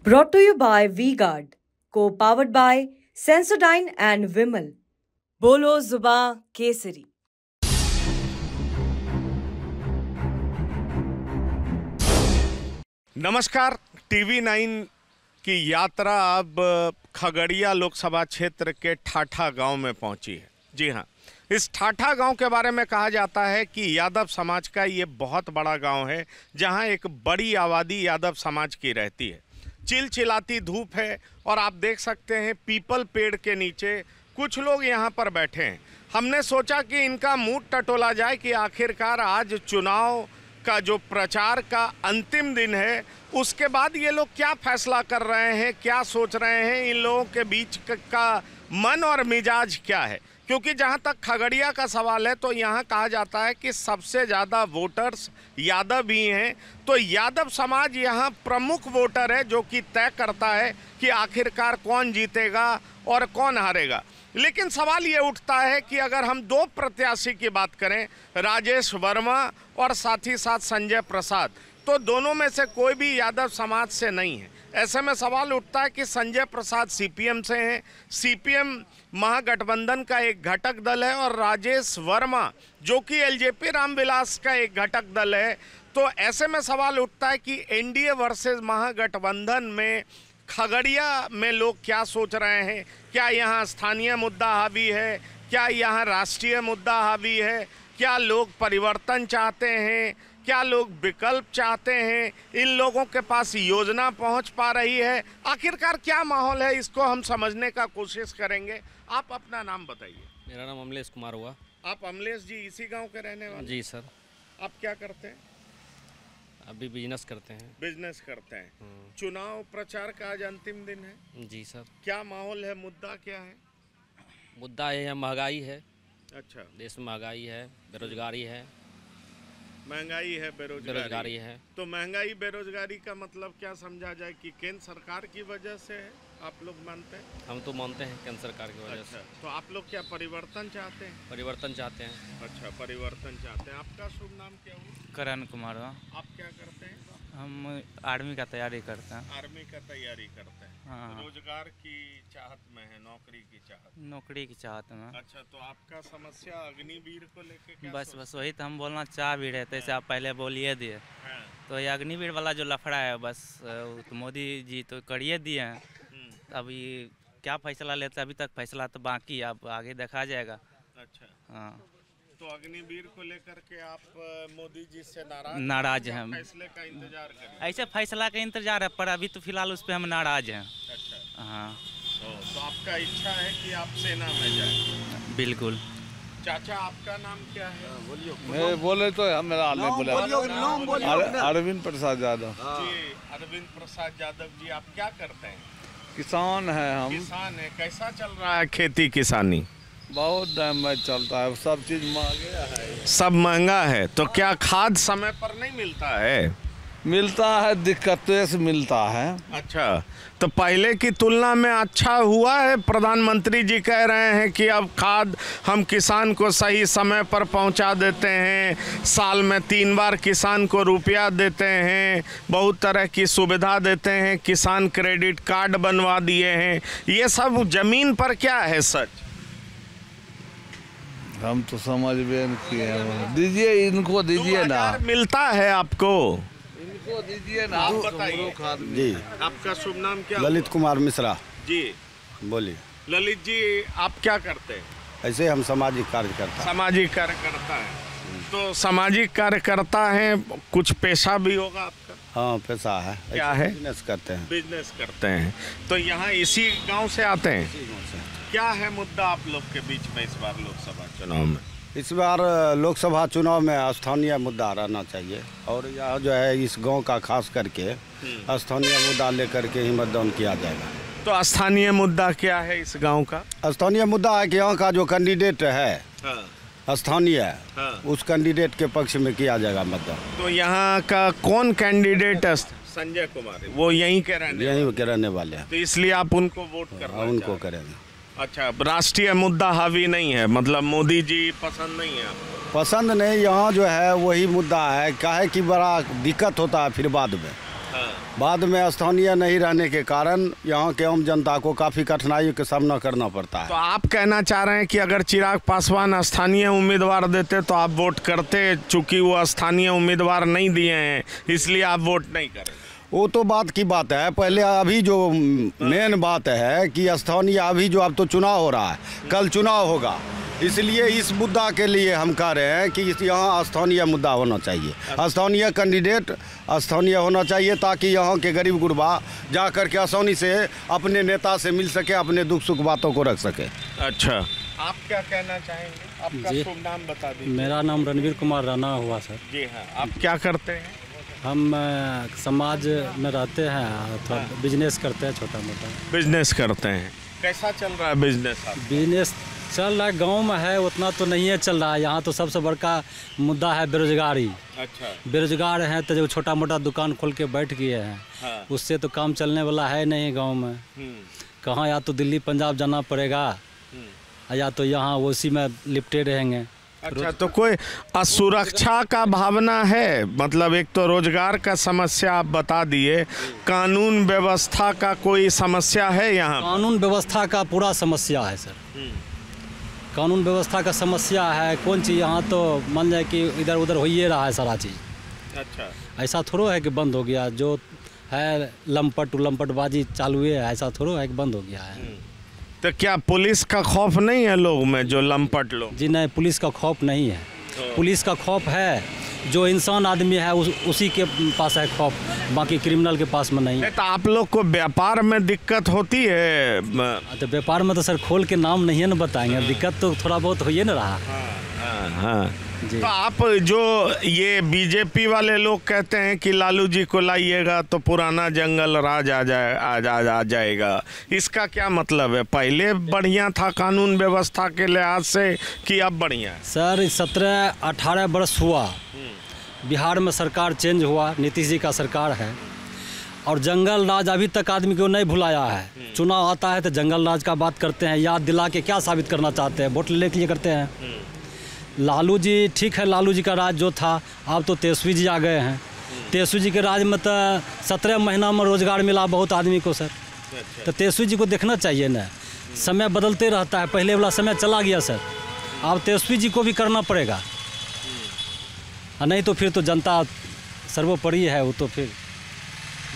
Brought to you by V-Guard, co-powered by Sensodyne and Vimal. बोलो जुबां केसरी। नमस्कार। TV 9 की यात्रा अब खगड़िया लोकसभा क्षेत्र के ठाठा गांव में पहुंची है। जी हां, इस ठाठा गांव के बारे में कहा जाता है कि यादव समाज का ये बहुत बड़ा गांव है, जहां एक बड़ी आबादी यादव समाज की रहती है। चिलचिलाती धूप है और आप देख सकते हैं पीपल पेड़ के नीचे कुछ लोग यहाँ पर बैठे हैं। हमने सोचा कि इनका मूड टटोला जाए कि आखिरकार आज चुनाव का जो प्रचार का अंतिम दिन है, उसके बाद ये लोग क्या फैसला कर रहे हैं, क्या सोच रहे हैं, इन लोगों के बीच का मन और मिजाज क्या है। क्योंकि जहाँ तक खगड़िया का सवाल है तो यहाँ कहा जाता है कि सबसे ज़्यादा वोटर्स यादव ही हैं। तो यादव समाज यहाँ प्रमुख वोटर है, जो कि तय करता है कि आखिरकार कौन जीतेगा और कौन हारेगा। लेकिन सवाल ये उठता है कि अगर हम दो प्रत्याशी की बात करें, राजेश वर्मा और साथ ही साथ संजय प्रसाद, तो दोनों में से कोई भी यादव समाज से नहीं है। ऐसे में सवाल उठता है कि संजय प्रसाद सीपीएम से हैं, सीपीएम महागठबंधन का एक घटक दल है, और राजेश वर्मा जो कि एलजेपी रामविलास का एक घटक दल है। तो ऐसे में सवाल उठता है कि एनडीए वर्सेस महागठबंधन में खगड़िया में लोग क्या सोच रहे हैं। क्या यहाँ स्थानीय मुद्दा हावी है, क्या यहाँ राष्ट्रीय मुद्दा हावी है, क्या लोग परिवर्तन चाहते हैं, क्या लोग विकल्प चाहते हैं, इन लोगों के पास योजना पहुंच पा रही है, आखिरकार क्या माहौल है, इसको हम समझने का कोशिश करेंगे। आप अपना नाम बताइए। मेरा नाम अमलेश कुमार हुआ। आप अमलेश जी इसी गांव के रहने वाले? जी सर। आप क्या करते हैं? अभी बिजनेस करते हैं। बिजनेस करते हैं। चुनाव प्रचार का आज अंतिम दिन है। जी सर। क्या माहौल है, मुद्दा क्या है? मुद्दा ये है, महंगाई है। अच्छा। देश में महंगाई है, बेरोजगारी है। महंगाई है, बेरोजगारी है। तो महंगाई बेरोजगारी का मतलब क्या समझा जाए कि केंद्र सरकार की वजह से है, आप लोग मानते हैं? हम तो मानते हैं केंद्र सरकार की वजह से। तो आप लोग क्या परिवर्तन चाहते हैं? परिवर्तन चाहते हैं। अच्छा, परिवर्तन चाहते हैं। आपका शुभ नाम क्या हुआ? करण कुमार। आप क्या करते हैं? हम आर्मी का तैयारी करते हैं। आर्मी का तैयारी करते हैं। हाँ। रोजगार की चाहत में है, नौकरी की चाहत? नौकरी की चाहत में। अच्छा, तो आपका समस्या अग्निवीर को लेके क्या? बस वही तो हम बोलना चाह भी रहे थे, जैसे आप पहले बोलिए दिए। हाँ। तो ये अग्निवीर वाला जो लफड़ा है, बस तो मोदी जी तो करिए दिए हैं। अभी क्या फैसला लेते, अभी तक फैसला तो बाकी, अब आगे देखा जाएगा। अच्छा। हाँ। तो अग्निवीर को लेकर के आप मोदी जी से नाराज हैं। फैसले का इंतजार करें। ऐसे फैसला का इंतजार है, पर अभी तो फिलहाल उस पर हम नाराज हैं। अच्छा। हाँ। तो आपका इच्छा है कि आप सेना में जाएं? बिल्कुल। चाचा, आपका नाम क्या है? मैं बोले तो मेरा नहीं बोला। अरविंद प्रसाद यादव। जी, अरविंद प्रसाद यादव जी, आप क्या करते हैं? किसान है हम। किसान है। कैसा चल रहा है खेती किसानी? बहुत डैमेज चलता है, सब चीज महंगा है। सब महंगा है। तो क्या खाद समय पर नहीं मिलता है? मिलता है, दिक्कतों से मिलता है। अच्छा, तो पहले की तुलना में अच्छा हुआ है? प्रधानमंत्री जी कह रहे हैं कि अब खाद हम किसान को सही समय पर पहुंचा देते हैं, साल में 3 बार किसान को रुपया देते हैं, बहुत तरह की सुविधा देते हैं, किसान क्रेडिट कार्ड बनवा दिए हैं। ये सब जमीन पर क्या है सच? हम तो समझ में किए। दीजिए, इनको दीजिए ना। मिलता है आपको? इनको दीजिए ना। आप बताइए। जी, आपका शुभ नाम क्या? ललित कुमार मिश्रा। जी बोलिए। ललित जी, आप क्या करते हैं? ऐसे हम सामाजिक कार्यकर्ता। सामाजिक कार्यकर्ता है। तो सामाजिक कार्यकर्ता है, कुछ पेशा भी होगा आपका? हाँ, पैसा है। क्या है? बिजनेस करते हैं। बिजनेस करते हैं। तो यहाँ इसी गांव से आते हैं? क्या है मुद्दा आप लोग के बीच में इस बार लोकसभा चुनाव में? इस बार लोकसभा चुनाव में स्थानीय मुद्दा रहना चाहिए, और यह जो है इस गांव का खास करके स्थानीय मुद्दा लेकर के ही मतदान किया जाएगा। तो स्थानीय मुद्दा क्या है इस गांव का? स्थानीय मुद्दा है कि यहाँ का जो कैंडिडेट है स्थानीय, उस कैंडिडेट के पक्ष में किया जाएगा मतदान। तो यहाँ का कौन कैंडिडेट? संजय कुमार, वो यहीं के रहने वाले हैं। तो इसलिए आप उनको वोट कर रहे हैं? उनको करेंगे। अच्छा, राष्ट्रीय मुद्दा हावी नहीं है, मतलब मोदी जी पसंद नहीं है आपको? पसंद नहीं, यहाँ जो है वही मुद्दा है, काहे कि बड़ा दिक्कत होता है फिर बाद में। बाद में स्थानीय नहीं रहने के कारण यहाँ के आम जनता को काफ़ी कठिनाइयों का सामना करना पड़ता तो है। आप कहना चाह रहे हैं कि अगर चिराग पासवान स्थानीय उम्मीदवार देते तो आप वोट करते, चूंकि वो स्थानीय उम्मीदवार नहीं दिए हैं इसलिए आप वोट नहीं करें? वो तो बात की बात है। पहले अभी जो मेन बात है कि स्थानीय अभी जो अब तो चुनाव हो रहा है, कल चुनाव होगा, इसलिए इस मुद्दा के लिए हम कह रहे हैं कि यहाँ स्थानीय मुद्दा होना चाहिए, स्थानीय कैंडिडेट स्थानीय होना चाहिए, ताकि यहाँ के गरीब गुरबा जा कर के आसानी से अपने नेता से मिल सके, अपने दुख सुख बातों को रख सके। अच्छा, आप क्या कहना चाहेंगे? आपका जी, शुभ नाम बता दीजिए। मेरा नाम रणवीर कुमार राणा हुआ सर। जी हाँ, आप क्या करते हैं? हम समाज में रहते हैं, थोड़ा बिजनेस करते हैं, छोटा मोटा बिजनेस करते हैं। कैसा चल रहा है बिजनेस? बिजनेस चल रहा है, गांव में है, उतना तो नहीं है चल रहा है। यहाँ तो सबसे बड़का मुद्दा है बेरोजगारी। अच्छा, बेरोजगार हैं तो जो छोटा मोटा दुकान खोल के बैठ गए हैं, हाँ। उससे तो काम चलने वाला है नहीं गांव में। कहाँ या तो दिल्ली पंजाब जाना पड़ेगा या तो यहाँ उसी में लिपटे रहेंगे। अच्छा, तो कोई असुरक्षा का भावना है? मतलब एक तो रोजगार का समस्या आप बता दिए, कानून व्यवस्था का कोई समस्या है यहाँ? कानून व्यवस्था का पूरा समस्या है सर। कानून व्यवस्था का समस्या है। कौन चीज़ यहाँ तो मान जाए कि इधर उधर हो ही रहा है सारा चीज़। अच्छा, ऐसा थोड़ा है कि बंद हो गया, जो है लंपटबाजी चालू है, ऐसा थोड़ा है कि बंद हो गया है। तो क्या पुलिस का खौफ नहीं है लोग में, जो लंपट लोग? जी नहीं, पुलिस का खौफ नहीं है। पुलिस का खौफ है, जो इंसान आदमी है उसी के पास है खौफ, बाकी क्रिमिनल के पास में नहीं। तो आप लोग को व्यापार में दिक्कत होती है? तो व्यापार में तो सर खोल के नाम नहीं है ना बताएंगे, दिक्कत तो थोड़ा बहुत हो ही ना रहा। हाँ। जी। तो आप जो ये बीजेपी वाले लोग कहते हैं कि लालू जी को लाइएगा तो पुराना जंगल राज आ जाएगा, इसका क्या मतलब है? पहले बढ़िया था कानून व्यवस्था के लिहाज से कि अब बढ़िया है? सर 17-18 वर्ष हुआ, बिहार में सरकार चेंज हुआ, नीतीश जी का सरकार है, और जंगल राज अभी तक आदमी को नहीं भुलाया है। चुनाव आता है तो जंगल राज का बात करते हैं, याद दिला के क्या साबित करना चाहते हैं? वोट लेने के लिए करते हैं। लालू जी ठीक है, लालू जी का राज जो था, अब तो तेजस्वी जी आ गए हैं। तेजस्वी जी के राज में तो 17 महीना में रोजगार मिला बहुत आदमी को सर। तो तेजस्वी जी को देखना चाहिए ना, समय बदलते रहता है, पहले वाला समय चला गया सर, अब तेजस्वी जी को भी करना पड़ेगा, नहीं तो फिर तो जनता सर्वोपरि है वो। तो फिर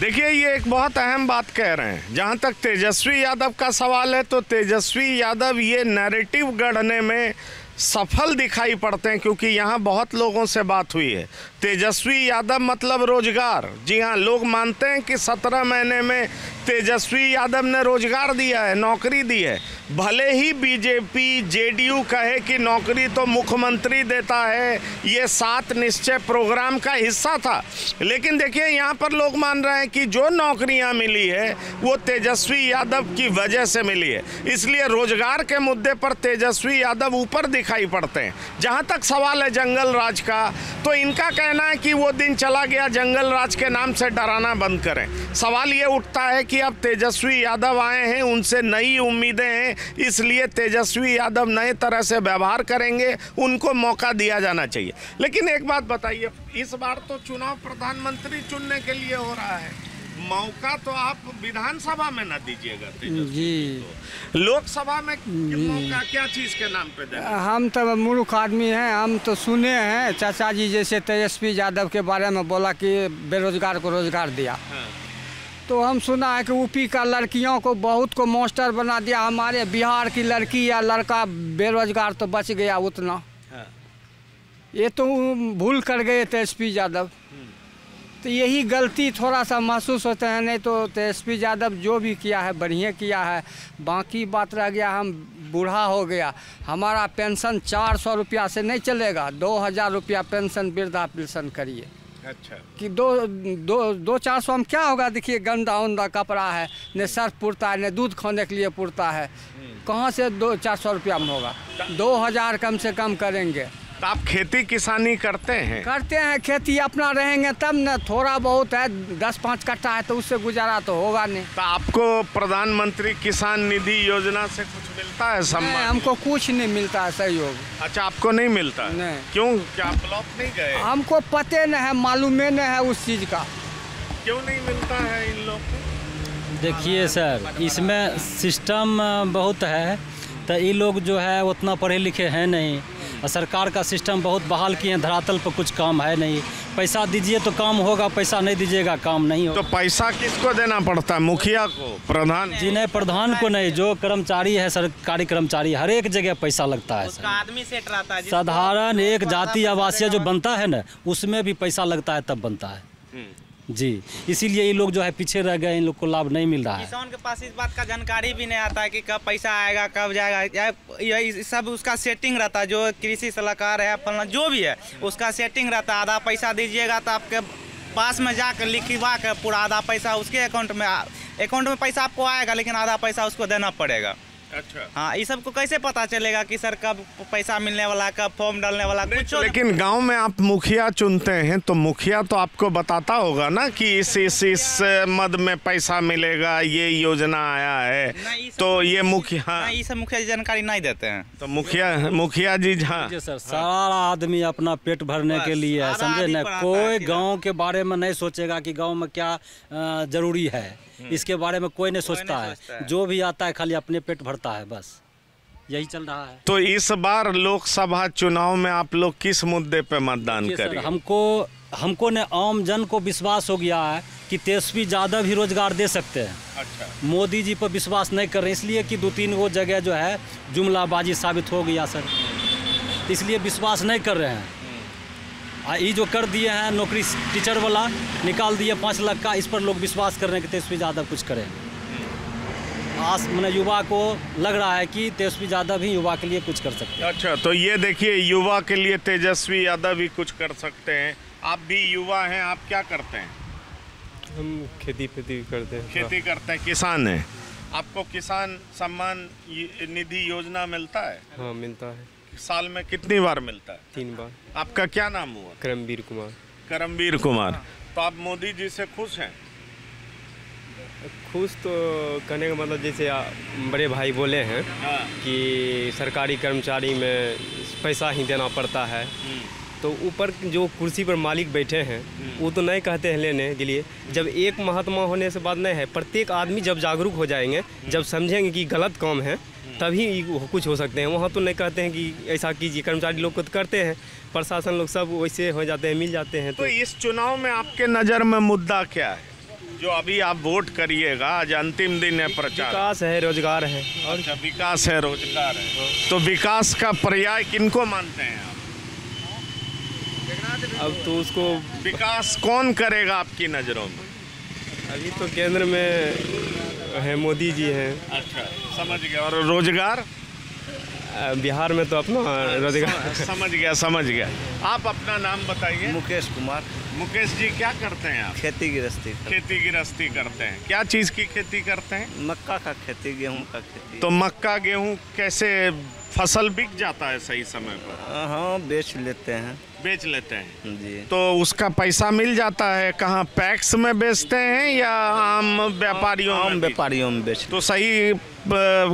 देखिए, ये एक बहुत अहम बात कह रहे हैं। जहाँ तक तेजस्वी यादव का सवाल है तो तेजस्वी यादव ये नैरेटिव गढ़ने में सफल दिखाई पड़ते हैं, क्योंकि यहाँ बहुत लोगों से बात हुई है। तेजस्वी यादव मतलब रोजगार। जी हाँ, लोग मानते हैं कि 17 महीने में तेजस्वी यादव ने रोजगार दिया है, नौकरी दी है। भले ही बीजेपी जेडीयू कहे कि नौकरी तो मुख्यमंत्री देता है, ये 7 निश्चय प्रोग्राम का हिस्सा था, लेकिन देखिए यहाँ पर लोग मान रहे हैं कि जो नौकरियाँ मिली है वो तेजस्वी यादव की वजह से मिली है। इसलिए रोजगार के मुद्दे पर तेजस्वी यादव ऊपर दिखाई पड़ते हैं। जहाँ तक सवाल है जंगल राज का, तो इनका कहना है कि वो दिन चला गया, जंगल राज के नाम से डराना बंद करें। सवाल ये उठता है कि अब तेजस्वी यादव आए हैं, उनसे नई उम्मीदें हैं, इसलिए तेजस्वी यादव नए तरह से व्यवहार करेंगे, उनको मौका दिया जाना चाहिए। लेकिन एक बात बताइए, इस बार तो चुनाव प्रधानमंत्री चुनने के लिए हो रहा है, मौका तो आप विधानसभा में न दीजिएगा जी, लोकसभा में मौका क्या चीज के नाम पे देना? हम तो मूर्ख आदमी हैं, हम तो सुने हैं चाचा जी जैसे तेजस्वी यादव के बारे में बोला कि बेरोजगार को रोजगार दिया। हाँ। तो हम सुना है कि यूपी का लड़कियों को बहुत को मास्टर बना दिया, हमारे बिहार की लड़की या लड़का बेरोजगार तो बच गया उतना। हाँ। ये तो भूल कर गए तेजस्वी यादव। तो यही गलती थोड़ा सा महसूस होता है, नहीं तो तेजस्वी यादव जो भी किया है बढ़िया किया है। बाकी बात रह गया, हम बूढ़ा हो गया, हमारा पेंशन 400 रुपया से नहीं चलेगा, 2000 रुपया पेंशन वृद्धा पेंशन करिए। अच्छा, कि दो 400 में क्या होगा? देखिए गंदा उंदा कपड़ा है, न सर्फ पुरता है, न दूध खाने के लिए पुरता है, कहाँ से 400 रुपया में होगा? 2000 कम से कम करेंगे। तो आप खेती किसानी करते हैं? करते हैं, खेती अपना रहेंगे तब न, थोड़ा बहुत है, 10-5 कट्ठा है तो उससे गुजारा तो होगा नहीं। तो आपको प्रधानमंत्री किसान निधि योजना से कुछ मिलता है सम्मान? नहीं, हमको कुछ नहीं मिलता है सहयोग। अच्छा, आपको नहीं मिलता? नहीं। क्यों, क्या आप ब्लॉक नहीं गए? हमको पते नहीं है, मालूम नहीं है उस चीज़ का। क्यों नहीं मिलता है इन लोग को? देखिए सर, इसमें सिस्टम बहुत है, तो ये लोग जो है उतना पढ़े लिखे हैं नहीं, और सरकार का सिस्टम बहुत बहाल किए हैं, धरातल पर कुछ काम है नहीं। पैसा दीजिए तो काम होगा, पैसा नहीं दीजिएगा काम नहीं होगा। तो पैसा किसको देना पड़ता है? मुखिया को, प्रधान? जी नहीं, प्रधान को नहीं, जो कर्मचारी है, सरकारी कर्मचारी, हर एक जगह पैसा लगता है सर। आदमी सेट रहता है, साधारण एक जाति आवासीय जो बनता है ना, उसमें भी पैसा लगता है, तब बनता है जी। इसीलिए ये लोग जो है पीछे रह गए, इन लोग को लाभ नहीं मिल रहा है। किसान के पास इस बात का जानकारी भी नहीं आता है कि कब पैसा आएगा, कब जाएगा, यही सब उसका सेटिंग रहता है। जो कृषि सलाहकार है, फलना जो भी है, उसका सेटिंग रहता है। आधा पैसा दीजिएगा तो आपके पास में जाकर लिखवा कर पूरा आधा पैसा उसके अकाउंट में पैसा आपको आएगा, लेकिन आधा पैसा उसको देना पड़ेगा। अच्छा, हाँ, ये सबको कैसे पता चलेगा कि सर कब पैसा मिलने वाला, कब फॉर्म डालने वाला, कुछ? लेकिन गांव में आप मुखिया चुनते हैं तो मुखिया तो आपको बताता होगा ना कि इस मद में पैसा मिलेगा, ये योजना आया है, तो ये मुखिया, ये सब मुखिया जी जानकारी नहीं देते हैं। तो मुखिया जी, हाँ सर, सारा आदमी अपना पेट भरने के लिए है, समझे ना। कोई गाँव के बारे में नहीं सोचेगा कि गाँव में क्या जरूरी है, इसके बारे में कोई नहीं सोचता है। जो भी आता है खाली अपने पेट भरता है, बस यही चल रहा है। तो इस बार लोकसभा चुनाव में आप लोग किस मुद्दे पे मतदान करेंगे? हमको ने आम जन को विश्वास हो गया है कि तेजस्वी यादव ही रोजगार दे सकते हैं। अच्छा, मोदी जी पर विश्वास नहीं कर रहे, इसलिए कि 2-3 वो जगह जो है जुमलाबाजी साबित हो गया सर, इसलिए विश्वास नहीं कर रहे हैं। ये जो कर दिए हैं नौकरी टीचर वाला निकाल दिए 5 लाख का, इस पर लोग विश्वास कर रहे हैं कि तेजस्वी यादव कुछ करें। आज मैंने युवा को लग रहा है कि तेजस्वी यादव ही युवा के लिए कुछ कर सकते हैं। अच्छा, तो ये देखिए, युवा के लिए तेजस्वी यादव ही कुछ कर सकते हैं। आप भी युवा हैं, आप क्या करते हैं? हम खेती करते हैं। खेती करते हैं, किसान हैं। आपको किसान सम्मान निधि योजना मिलता है? हाँ, मिलता है। साल में कितनी बार मिलता है? 3 बार। आपका क्या नाम हुआ? करमवीर कुमार। करमवीर कुमार। तो आप मोदी जी से खुश हैं? खुश तो कहने का मतलब, जैसे बड़े भाई बोले हैं कि सरकारी कर्मचारी में पैसा ही देना पड़ता है, तो ऊपर जो कुर्सी पर मालिक बैठे हैं वो तो नहीं कहते हैं लेने के लिए। जब एक महात्मा होने से बात नहीं है, प्रत्येक आदमी जब जागरूक हो जाएंगे, जब समझेंगे कि गलत काम है, तभी कुछ हो सकते हैं। वहाँ तो नहीं कहते हैं कि ऐसा कीजिए, कर्मचारी लोग को तो करते हैं, प्रशासन लोग सब वैसे हो जाते हैं, मिल जाते हैं। तो इस चुनाव में आपके नज़र में मुद्दा क्या है जो अभी आप वोट करिएगा? आज अंतिम दिन है प्रचार। विकास है, रोजगार है। और अच्छा, विकास है, रोजगार है। तो विकास का पर्याय किनको मानते हैं आप? अब तो उसको विकास कौन करेगा आपकी नज़रों में? अभी तो केंद्र में है, मोदी जी हैं। अच्छा, समझ गया। और रोजगार? बिहार में तो अपना रोजगार। समझ गया। आप अपना नाम बताइए। मुकेश कुमार। मुकेश जी, क्या करते हैं आप? खेती गृहस्थी करते हैं। क्या चीज़ की खेती करते हैं? मक्का का खेती, गेहूं का खेती। तो मक्का गेहूं कैसे फसल बिक जाता है सही समय पर? हाँ, बेच लेते हैं जी। तो उसका पैसा मिल जाता है कहाँ? पैक्स में बेचते हैं या आम व्यापारियों में? आम व्यापारियों में बेचते। तो सही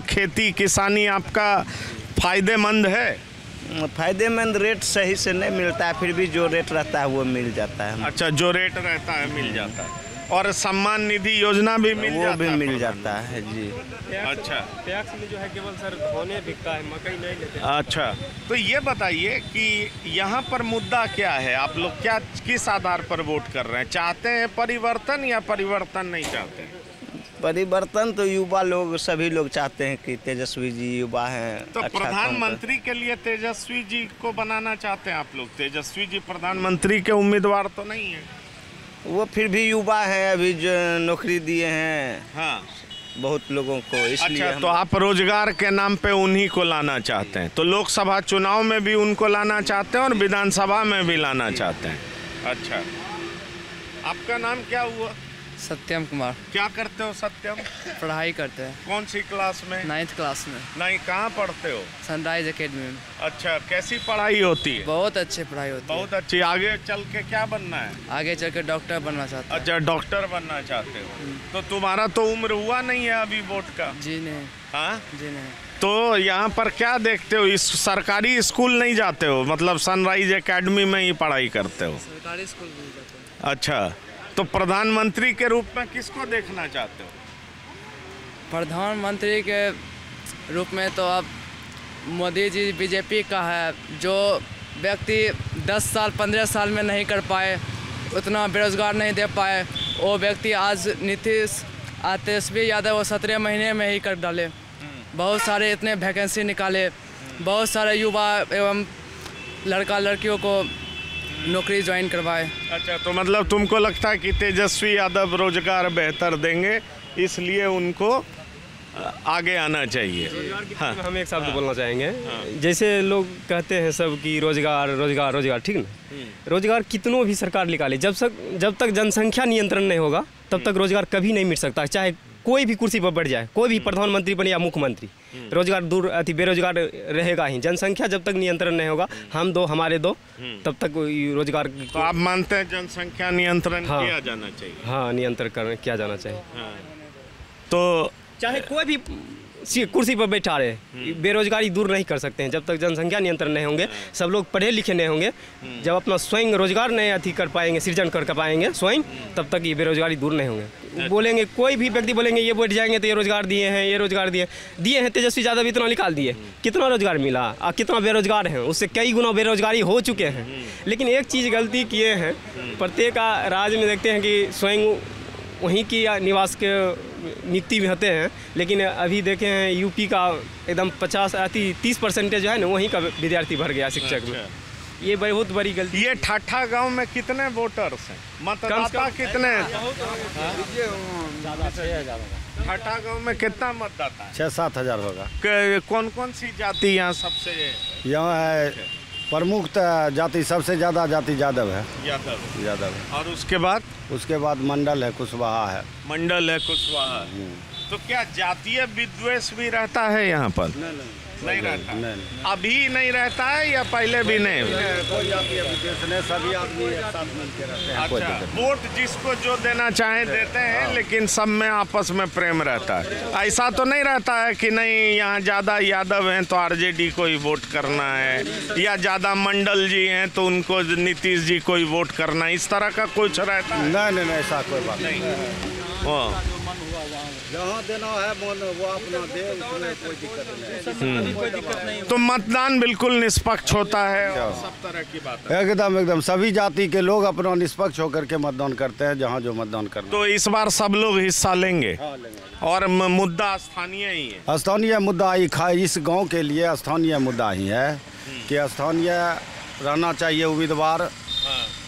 खेती किसानी आपका फायदेमंद है? फायदेमंद रेट सही से नहीं मिलता है, फिर भी जो रेट रहता है वो मिल जाता है। अच्छा, जो रेट रहता है मिल जाता है। और सम्मान निधि योजना भी मिल जाता है जी। अच्छा, पैक्स में जो है केवल सर धाने बिकता है, मकई नहीं लेते। अच्छा, तो ये बताइए कि यहाँ पर मुद्दा क्या है? आप लोग क्या किस आधार पर वोट कर रहे हैं? चाहते हैं परिवर्तन या परिवर्तन नहीं चाहते हैं? परिवर्तन तो युवा लोग, सभी लोग चाहते हैं कि तेजस्वी जी युवा हैं। तो अच्छा, प्रधानमंत्री के लिए तेजस्वी जी को बनाना चाहते हैं आप लोग? तेजस्वी जी प्रधानमंत्री के उम्मीदवार तो नहीं है। वो फिर भी युवा हैं, अभी जो नौकरी दिए हैं। हाँ, बहुत लोगों को, इसलिए। अच्छा, तो आप रोजगार के नाम पे उन्हीं को लाना चाहते हैं? तो लोकसभा चुनाव में भी उनको लाना चाहते हैं और विधानसभा में भी लाना चाहते हैं। अच्छा, आपका नाम क्या हुआ? सत्यम कुमार। क्या करते हो सत्यम? पढ़ाई करते हैं। कौन सी क्लास में? 9th क्लास में। नहीं, कहाँ पढ़ते हो? सनराइज एकेडमी में। अच्छा, कैसी पढ़ाई होती है? बहुत अच्छी पढ़ाई होती है। बहुत अच्छी। आगे चल के क्या बनना है? आगे चल के डॉक्टर बनना चाहते हैं। अच्छा, डॉक्टर बनना चाहते हो। तो तुम्हारा तो उम्र हुआ नहीं है अभी वोट का? जी नहीं। हाँ जी नहीं। तो यहाँ पर क्या देखते हो? इस सरकारी स्कूल नहीं जाते हो? मतलब सनराइज एकेडमी में ही पढ़ाई करते हो? सरकारी स्कूल नहीं जाते। अच्छा, तो प्रधानमंत्री के रूप में किसको देखना चाहते हो? प्रधानमंत्री के रूप में तो अब मोदी जी बीजेपी का है। जो व्यक्ति 10 साल 15 साल में नहीं कर पाए, उतना बेरोजगार नहीं दे पाए, वो व्यक्ति आज नीतीश तेजस्वी यादव वो 17 महीने में ही कर डाले। बहुत सारे इतने वैकेंसी निकाले, बहुत सारे युवा एवं लड़का लड़कियों को नौकरी ज्वाइन करवाए। अच्छा, तो मतलब तुमको लगता है कि तेजस्वी यादव रोजगार बेहतर देंगे, इसलिए उनको आगे आना चाहिए। हाँ, हम एक शब्द बोलना चाहेंगे। जैसे लोग कहते हैं सब कि रोजगार रोजगार रोजगार, ठीक ना? रोजगार कितनों भी सरकार निकाले, जब तक जनसंख्या नियंत्रण नहीं होगा तब तक रोजगार कभी नहीं मिट सकता। चाहे कोई भी कुर्सी पर बैठ जाए, कोई भी प्रधानमंत्री बने या मुख्यमंत्री, रोजगार दूर बेरोजगार रहेगा ही। जनसंख्या जब तक नियंत्रण नहीं होगा, हम दो हमारे दो, तब तक रोजगार। तो आप मानते हैं जनसंख्या नियंत्रण किया जाना चाहिए? हाँ, नियंत्रण किया जाना चाहिए। तो चाहे कोई भी कुर्सी पर बैठा रहे, बेरोजगारी दूर नहीं कर सकते हैं जब तक जनसंख्या नियंत्रण नहीं होंगे, सब लोग पढ़े लिखे नहीं होंगे, जब अपना स्वयं रोजगार नहीं अथी कर पाएंगे, सृजन कर पाएंगे स्वयं, तब तक ये बेरोजगारी दूर नहीं होंगे। बोलेंगे कोई भी व्यक्ति बोलेंगे ये बैठ जाएंगे तो ये रोजगार दिए हैं, ये रोजगार दिए हैं। तेजस्वी यादव इतना निकाल दिए, कितना रोजगार मिला और कितना बेरोजगार हैं, उससे कई गुना बेरोजगारी हो चुके हैं। लेकिन एक चीज़ गलती किए हैं, प्रत्येक राज्य में देखते हैं कि स्वयं वहीं की निवास के नियुक्ति में होते हैं, लेकिन अभी देखे हैं यूपी का एकदम 30% जो है ना, वहीं का विद्यार्थी भर गया शिक्षक में। ये बहुत बड़ी गलती। ये ठाठा गांव में कितने वोटर्स हैं, मतदाता कितने? ठाठा गांव में कितना मतदाता है? 6-7 हज़ार होगा। कौन कौन सी जाति यहाँ सबसे? यहाँ है प्रमुख जाति, सबसे ज़्यादा जाति यादव है। यादव। और उसके बाद? उसके बाद मंडल है, कुशवाहा है। मंडल है, कुशवाहा। तो क्या जातीय विद्वेष भी रहता है यहाँ पर? नहीं रहता। नहीं। अभी नहीं रहता है या पहले भी नहीं? कोई जातीय विद्वेष नहीं, सभी आदमी एक साथ मिलके रहते हैं। अच्छा, वोट जिसको जो देना चाहे देते हैं, लेकिन सब में आपस में प्रेम रहता है। ऐसा तो नहीं रहता है कि नहीं यहाँ ज़्यादा यादव हैं तो आरजेडी को ही वोट करना है, या ज़्यादा मंडल जी हैं तो उनको नीतीश जी को ही वोट करना है, इस तरह का कुछ रहता है? नहीं, ऐसा कोई बात नहीं। जहाँ देना है मन वो अपना दे, उसमें कोई दिक्कत नहीं। तो मतदान बिल्कुल निष्पक्ष होता है और सब तरह की बात है? एकदम सभी जाति के लोग अपना निष्पक्ष होकर के मतदान करते हैं, जहाँ जो मतदान करना। तो इस बार सब लोग हिस्सा लेंगे? हाँ, लेंगे। और मुद्दा स्थानीय ही है? स्थानीय मुद्दा इस गांव के लिए स्थानीय मुद्दा ही है कि स्थानीय रहना चाहिए उम्मीदवार,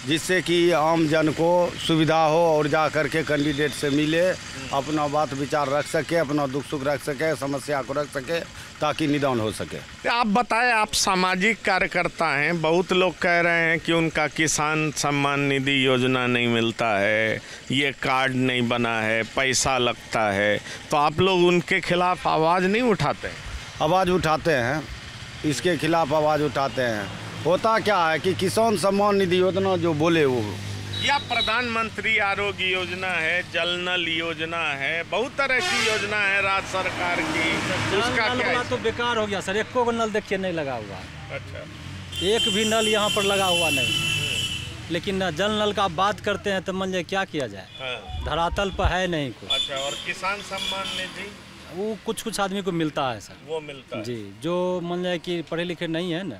जिससे कि आम जन को सुविधा हो और जा करके कैंडिडेट से मिले, अपना बात विचार रख सके, अपना दुख सुख रख सके, समस्या को रख सके, ताकि निदान हो सके। आप बताएं, आप सामाजिक कार्यकर्ता हैं, बहुत लोग कह रहे हैं कि उनका किसान सम्मान निधि योजना नहीं मिलता है, ये कार्ड नहीं बना है, पैसा लगता है, तो आप लोग उनके खिलाफ आवाज़ नहीं उठाते? आवाज़ उठाते हैं, इसके खिलाफ आवाज़ उठाते हैं। होता क्या है कि किसान सम्मान निधि योजना जो बोले वो, या प्रधानमंत्री आरोग्य योजना है, जल नल योजना है, बहुत तरह की योजना है राज्य सरकार की, उसका क्या? तो बेकार हो गया सर, एक को नल देखिए नहीं लगा हुआ। अच्छा, एक भी नल यहाँ पर लगा हुआ नहीं। लेकिन जल नल का बात करते हैं तो मान लीजिए क्या किया जाए? धरातल पर है नहीं कुछ। अच्छा, और किसान सम्मान निधि वो कुछ आदमी को मिलता है सर। वो मिलता है जी, जो मान जाए कि पढ़े लिखे नहीं है ना,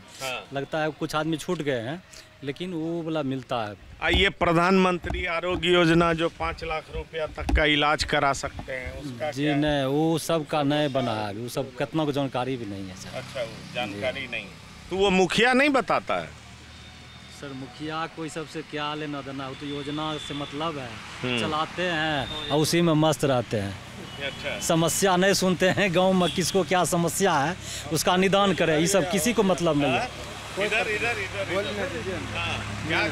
लगता है कुछ आदमी छूट गए हैं, लेकिन वो वाला मिलता है। ये प्रधानमंत्री आरोग्य योजना जो 5 लाख रुपया तक का इलाज करा सकते हैं, उसका जी नहीं, वो सब का नहीं बना है, वो सब कितना को जानकारी भी नहीं है सर। अच्छा, वो जानकारी नहीं है, तो वो मुखिया नहीं बताता है? सर मुखिया कोई सबसे क्या लेना देना, वो तो योजना से मतलब है, चलाते हैं और उसी में मस्त रहते हैं। अच्छा। समस्या नहीं सुनते हैं, गांव में किसको क्या समस्या है उसका निदान करें, ये सब किसी को मतलब नहीं है। इधर बोलने दीजिए।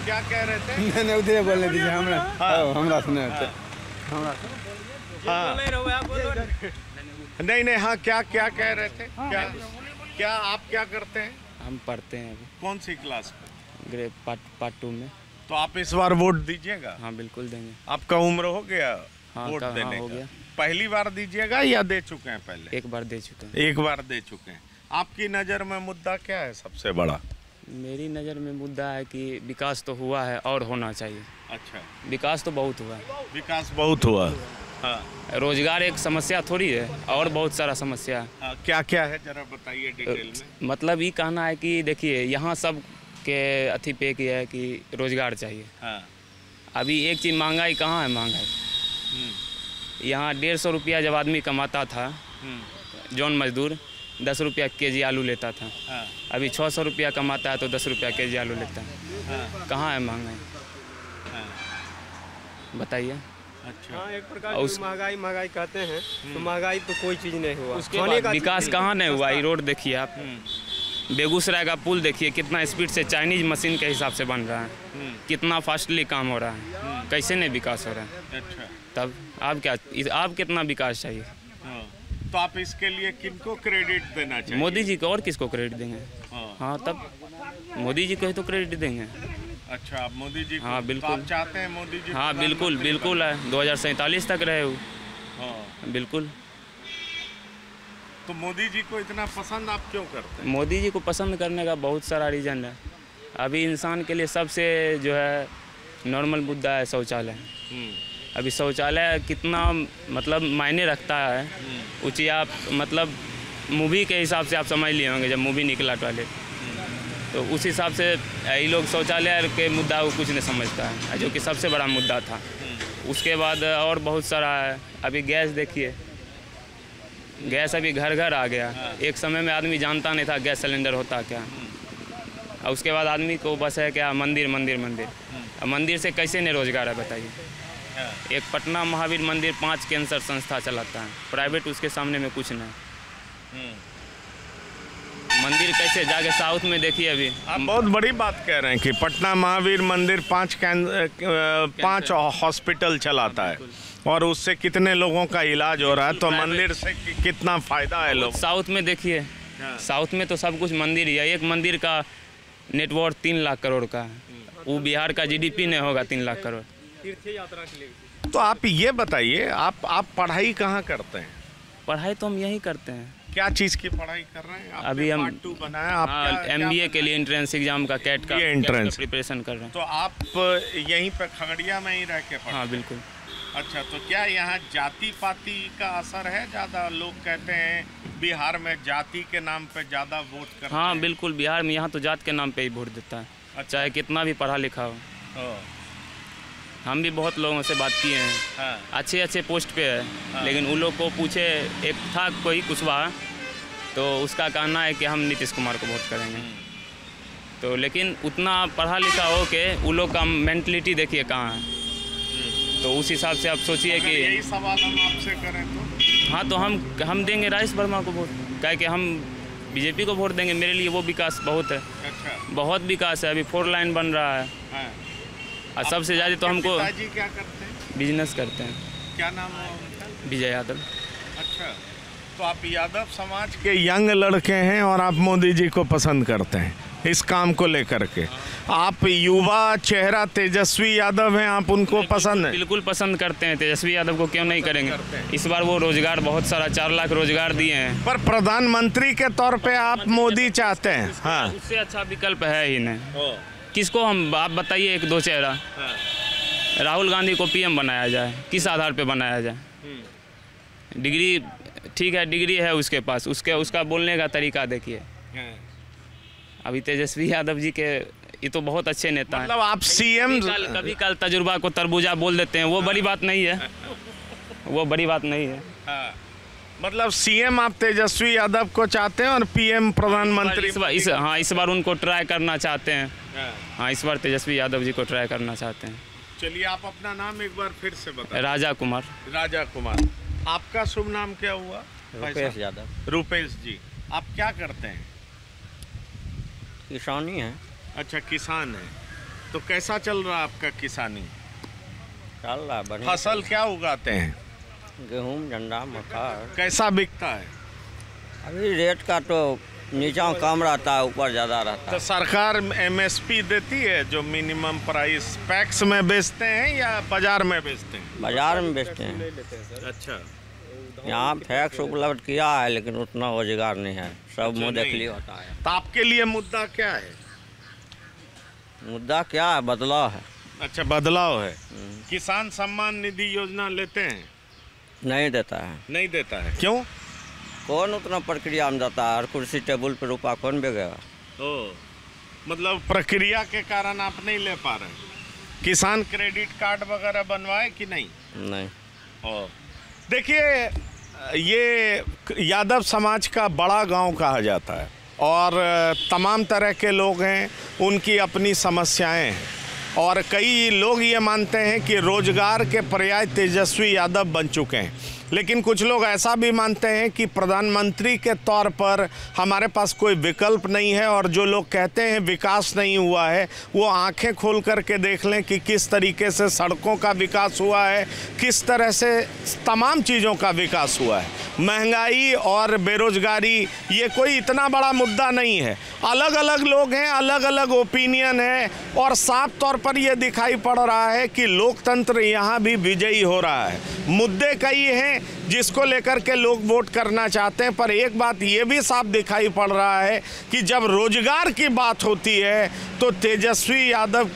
क्या कह रहे थे? नहीं, उधर बोलने दीजिए, हमरा सुने नहीं, हाँ, क्या कह रहे थे? क्या आप क्या करते हैं? हम पढ़ते हैं अभी। कौन सी क्लास में? ग्रेड पार्ट 2 में। तो आप इस बार वोट दीजिएगा? हाँ, बिल्कुल देंगे। आपका उम्र हो गया वोट देने हो का? गया। पहली बार दीजिएगा या दे चुके हैं पहले? एक बार दे चुके हैं। एक बार दे चुके हैं। आपकी नज़र में मुद्दा क्या है सबसे बड़ा? मेरी नज़र में मुद्दा है कि विकास तो हुआ है और होना चाहिए। अच्छा, विकास तो बहुत हुआ है। विकास बहुत हुआ। हाँ। रोजगार एक समस्या थोड़ी है, और बहुत सारा समस्या है। हाँ, क्या क्या है जरा बताइए डिटेल में। मतलब ये कहना है कि देखिए यहाँ सब के अथी पे की है कि रोजगार चाहिए। हाँ। अभी एक चीज़ महंगाई कहाँ है, महंगाई यहाँ 150 रुपया जब आदमी कमाता था, जौन मजदूर 10 रुपया केजी आलू लेता था। हाँ। अभी 600 रुपया कमाता है तो 10 रुपया केजी आलू लेता है। हाँ। कहाँ है महंगाई? हाँ। बताइए। अच्छा। हाँ, एक प्रकार की महंगाई कहते हैं तो महंगाई तो कोई चीज़ नहीं हुआ। उसके बाद विकास कहाँ नहीं हुआ? ये रोड देखिए आप, बेगूसराय का पुल देखिए कितना स्पीड से चाइनीज मशीन के हिसाब से बन रहा है, कितना फास्टली काम हो रहा है, कैसे नहीं विकास हो रहा है? अच्छा। तब आप कितना विकास चाहिए? तो आप इसके लिए किनको क्रेडिट देना चाहिए? मोदी जी को, और किसको क्रेडिट देंगे? हाँ, तब मोदी जी को ही तो क्रेडिट देंगे। अच्छा, आप मोदी जी को, हाँ बिल्कुल। तो आप चाहते हैं मोदी जी? हाँ बिल्कुल, बिल्कुल है, 2047 तक रहे वो। हाँ बिल्कुल। तो मोदी जी को इतना पसंद आप क्यों करते हैं? मोदी जी को पसंद करने का बहुत सारा रीज़न है। अभी इंसान के लिए सबसे जो है नॉर्मल मुद्दा है शौचालय। अभी शौचालय कितना मतलब मायने रखता है, ऊँची आप मतलब मूवी के हिसाब से आप समझ लिए होंगे, जब मूवी निकला टॉयलेट, तो उस हिसाब से ये लोग शौचालय के मुद्दा को कुछ नहीं समझता है, जो कि सबसे बड़ा मुद्दा था। उसके बाद और बहुत सारा है। अभी गैस देखिए, गैस अभी घर घर आ गया। एक समय में आदमी जानता नहीं था गैस सिलेंडर होता क्या, और उसके बाद आदमी को बस है क्या, मंदिर मंदिर मंदिर। अब मंदिर से कैसे नहीं रोजगार है बताइए? एक पटना महावीर मंदिर 5 कैंसर संस्था चलाता है, प्राइवेट उसके सामने में कुछ नहीं। मंदिर कैसे जाके साउथ में देखिए। अभी आप बहुत बड़ी बात कह रहे हैं कि पटना महावीर मंदिर 5 हॉस्पिटल चलाता है, और उससे कितने लोगों का इलाज हो रहा है, तो मंदिर से कितना फायदा है लोग। साउथ में देखिए, साउथ में तो सब कुछ मंदिर ही है। एक मंदिर का नेटवर्क 3 लाख करोड़ का है, वो बिहार का जीडीपी नहीं होगा 3 लाख करोड़। तीर्थ यात्रा के लिए। तो आप ये बताइए, आप पढ़ाई कहाँ करते हैं? पढ़ाई तो हम यहीं करते हैं। क्या चीज़ की पढ़ाई कर रहे हैं? अभी हम पार्ट 2 बनाया, आप MBA के लिए एंट्रेंस एग्जाम का कैट का एंट्रेंस प्रिपरेशन कर रहे हैं। तो आप यहीं पे खगड़िया में ही रह के पढ़ते हैं? हाँ बिल्कुल। अच्छा, तो क्या यहाँ जाति पाति का असर है ज़्यादा? लोग कहते हैं बिहार में जाति के नाम पे ज़्यादा वोट करते हैं। हाँ बिल्कुल, बिहार में यहाँ तो जात के नाम पे ही वोट देता है। अच्छा। चाहे कितना भी पढ़ा लिखा हो। हम भी बहुत लोगों से बात किए हैं। हाँ। अच्छे अच्छे पोस्ट पे है। हाँ। लेकिन उन लोग को पूछे, एक था कोई कुशवाहा, तो उसका कहना है कि हम नीतीश कुमार को वोट करेंगे। तो लेकिन उतना पढ़ा लिखा हो के उन लोग का मेंटलिटी देखिए कहाँ है। तो उस हिसाब से आप सोचिए कि यही सवाल हम आपसे करें तो? हाँ, तो हम देंगे राजेश वर्मा को वोट, क्या कि हम बीजेपी को वोट देंगे। मेरे लिए वो विकास बहुत है। अच्छा। बहुत विकास है। अभी 4 लाइन बन रहा है। हाँ। और सबसे ज़्यादा तो हमको, पिताजी क्या करते हैं? बिजनेस करते हैं। क्या नाम है उनका? विजय यादव। अच्छा, तो आप यादव समाज के यंग लड़के हैं और आप मोदी जी को पसंद करते हैं इस काम को लेकर के। आप युवा चेहरा तेजस्वी यादव हैं, आप उनको पसंद है? बिल्कुल पसंद करते हैं। तेजस्वी यादव को क्यों नहीं करेंगे? इस बार वो रोजगार बहुत सारा 4 लाख रोजगार दिए हैं। पर प्रधानमंत्री के तौर पे आप मोदी चाहते हैं? हाँ, उससे अच्छा विकल्प है ही नहीं। किसको हम, आप बताइए एक दो चेहरा। राहुल गांधी को PM बनाया जाए, किस आधार पे बनाया जाए? डिग्री ठीक है, डिग्री है उसके पास, उसका बोलने का तरीका देखिए। अभी तेजस्वी यादव जी के ये तो बहुत अच्छे नेता हैं। मतलब आप CM कभी कल तजुर्बा को तरबूजा बोल देते हैं, वो बड़ी बात नहीं है। वो बड़ी बात नहीं है। हाँ। मतलब CM आप तेजस्वी यादव को चाहते हैं और PM प्रधानमंत्री इस बार उनको ट्राई करना चाहते हैं। हाँ, इस बार तेजस्वी यादव जी को ट्राई करना चाहते हैं। चलिए, आप अपना नाम एक बार फिर से बताएं। राजा कुमार। राजा कुमार। आपका शुभ नाम क्या हुआ? रुपेश यादव। रुपेश जी, आप क्या करते हैं? किसानी है। अच्छा, किसान है। तो कैसा चल रहा है आपका किसानी? चल रहा बढ़िया। फसल क्या उगाते हैं? गेहूँ, झंडा, मक्का। कैसा बिकता है? अभी रेट का तो नीचा कम रहता है, ऊपर ज़्यादा रहता है। तो सरकार MSP देती है, जो मिनिमम प्राइस, पैक्स में बेचते हैं या बाजार में बेचते हैं? बाजार में बेचते हैं। अच्छा। यहाँ फैक्स उपलब्ध किया है, लेकिन उतना रोजगार नहीं है, सब मुँह देख लिया होता है। तो आपके लिए मुद्दा क्या है? मुद्दा क्या है? बदलाव है। अच्छा, बदलाव है। किसान सम्मान निधि योजना लेते हैं? नहीं देता है। नहीं देता है, क्यों? कौन उतना प्रक्रिया में जाता है? हर कुर्सी टेबल पे रुपया कौन बेचेगा? ओ, मतलब प्रक्रिया के कारण आप नहीं ले पा रहे? किसान क्रेडिट कार्ड वगैरह बनवाए कि नहीं? नहीं। और देखिए, ये यादव समाज का बड़ा गांव कहा जाता है और तमाम तरह के लोग हैं, उनकी अपनी समस्याएं हैं और कई लोग ये मानते हैं कि रोजगार के पर्याय तेजस्वी यादव बन चुके हैं, लेकिन कुछ लोग ऐसा भी मानते हैं कि प्रधानमंत्री के तौर पर हमारे पास कोई विकल्प नहीं है और जो लोग कहते हैं विकास नहीं हुआ है, वो आंखें खोल करके देख लें कि किस तरीके से सड़कों का विकास हुआ है, किस तरह से तमाम चीज़ों का विकास हुआ है। महंगाई और बेरोजगारी ये कोई इतना बड़ा मुद्दा नहीं है। अलग अलग लोग हैं, अलग अलग ओपिनियन है और साफ तौर पर ये दिखाई पड़ रहा है कि लोकतंत्र यहाँ भी विजयी हो रहा है। मुद्दे कई हैं जिसको लेकर के लोग वोट करना चाहते हैं, पर एक बात ये भी साफ दिखाई पड़ रहा है कि जब रोजगार की बात होती है तो तेजस्वी यादव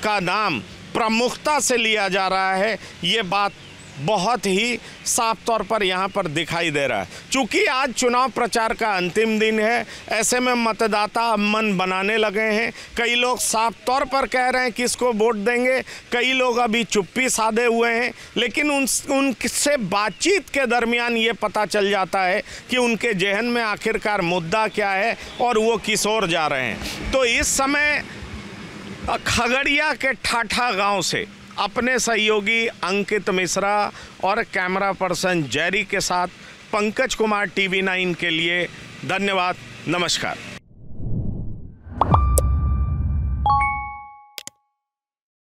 का नाम प्रमुखता से लिया जा रहा है। ये बात बहुत ही साफ तौर पर यहाँ पर दिखाई दे रहा है। चूँकि आज चुनाव प्रचार का अंतिम दिन है, ऐसे में मतदाता मन बनाने लगे हैं। कई लोग साफ तौर पर कह रहे हैं कि इसको वोट देंगे, कई लोग अभी चुप्पी साधे हुए हैं, लेकिन उनसे बातचीत के दरमियान ये पता चल जाता है कि उनके जहन में आखिरकार मुद्दा क्या है और वो किस ओर जा रहे हैं। तो इस समय खगड़िया के ठाठा गाँव से अपने सहयोगी अंकित मिश्रा और कैमरा पर्सन जेरी के साथ पंकज कुमार, TV9 के लिए धन्यवाद, नमस्कार।